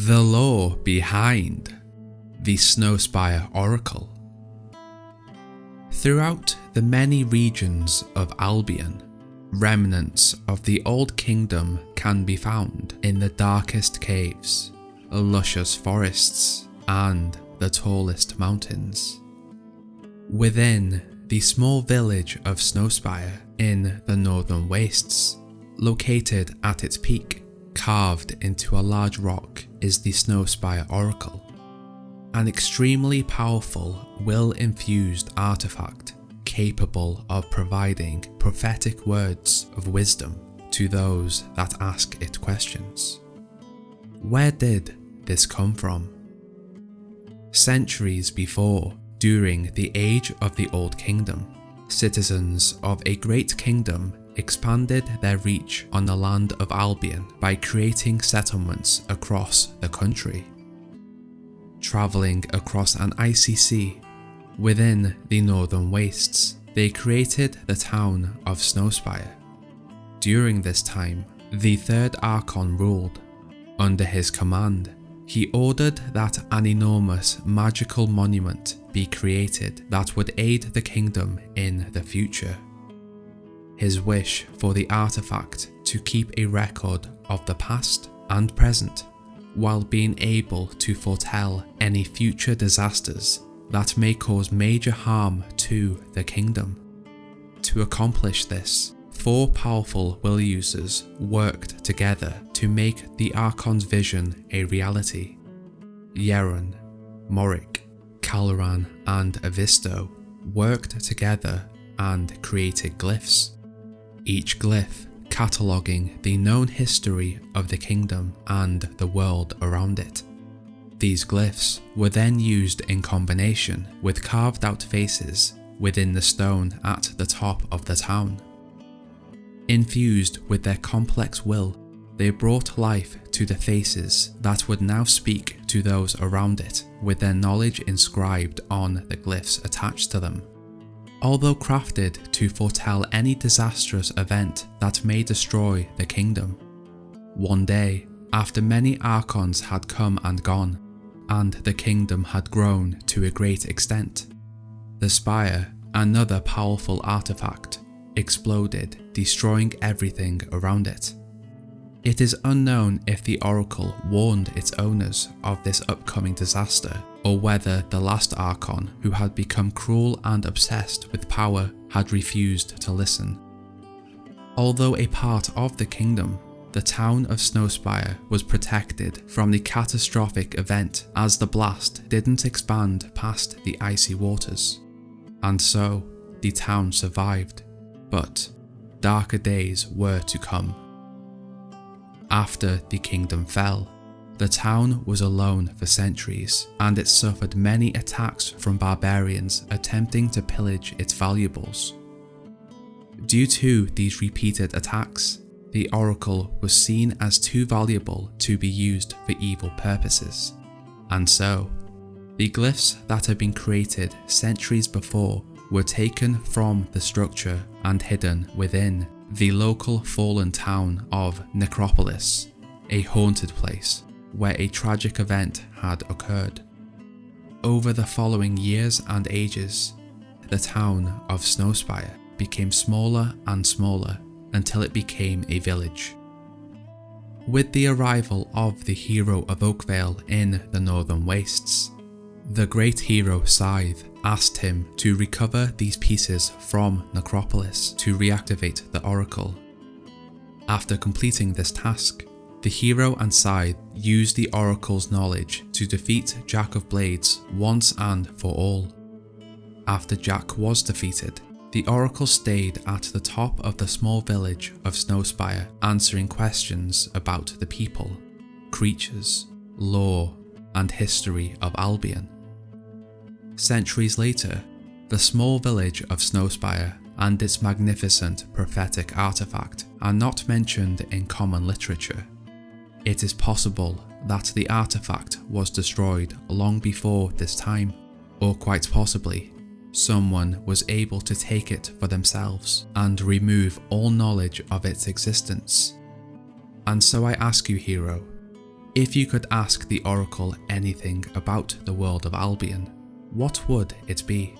The lore behind the Snowspire Oracle. Throughout the many regions of Albion, remnants of the Old Kingdom can be found in the darkest caves, luscious forests, and the tallest mountains. Within the small village of Snowspire in the northern wastes, located at its peak, carved into a large rock, is the Snowspire Oracle, an extremely powerful will-infused artifact capable of providing prophetic words of wisdom to those that ask it questions. Where did this come from? Centuries before, during the age of the Old Kingdom, citizens of a great kingdom expanded their reach on the land of Albion by creating settlements across the country. Travelling across an icy sea within the northern wastes, they created the town of Snowspire. During this time, the third Archon ruled. Under his command, he ordered that an enormous magical monument be created that would aid the kingdom in the future. His wish for the artifact to keep a record of the past and present, while being able to foretell any future disasters that may cause major harm to the kingdom. To accomplish this, 4 powerful will users worked together to make the Archon's vision a reality. Yeron, Moryk, Calran and Avisto worked together and created glyphs, each glyph cataloguing the known history of the kingdom and the world around it. These glyphs were then used in combination with carved out faces within the stone at the top of the town. Infused with their complex will, they brought life to the faces that would now speak to those around it with their knowledge inscribed on the glyphs attached to them. Although crafted to foretell any disastrous event that may destroy the kingdom. One day, after many Archons had come and gone, and the kingdom had grown to a great extent, the spire, another powerful artifact, exploded, destroying everything around it. It is unknown if the Oracle warned its owners of this upcoming disaster, or whether the last Archon, who had become cruel and obsessed with power, had refused to listen. Although a part of the kingdom, the town of Snowspire was protected from the catastrophic event as the blast didn't expand past the icy waters. And so, the town survived, but darker days were to come. After the kingdom fell, the town was alone for centuries, and it suffered many attacks from barbarians attempting to pillage its valuables. Due to these repeated attacks, the Oracle was seen as too valuable to be used for evil purposes, and so, the glyphs that had been created centuries before were taken from the structure and hidden within the local fallen town of Necropolis, a haunted place where a tragic event had occurred. Over the following years and ages, the town of Snowspire became smaller and smaller until it became a village. With the arrival of the hero of Oakvale in the northern wastes, the great hero Scythe asked him to recover these pieces from Necropolis to reactivate the Oracle. After completing this task, the hero and Scythe used the Oracle's knowledge to defeat Jack of Blades once and for all. After Jack was defeated, the Oracle stayed at the top of the small village of Snowspire, answering questions about the people, creatures, lore, and history of Albion. Centuries later, the small village of Snowspire and its magnificent prophetic artifact are not mentioned in common literature. It is possible that the artifact was destroyed long before this time, or quite possibly, someone was able to take it for themselves and remove all knowledge of its existence. And so I ask you, hero, If you could ask the Oracle anything about the world of Albion, what would it be?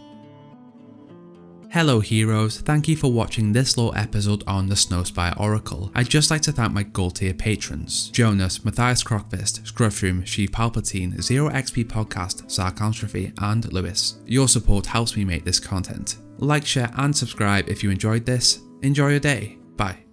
Hello heroes, thank you for watching this little episode on the Snowspire Oracle. I'd just like to thank my gold tier patrons: Jonas, Mathias Croqvist, Scruffroom, She Palpatine, Zero XP Podcast, Sarcantrophy, and Lewis. Your support helps me make this content. Like, share and subscribe if you enjoyed this. Enjoy your day. Bye.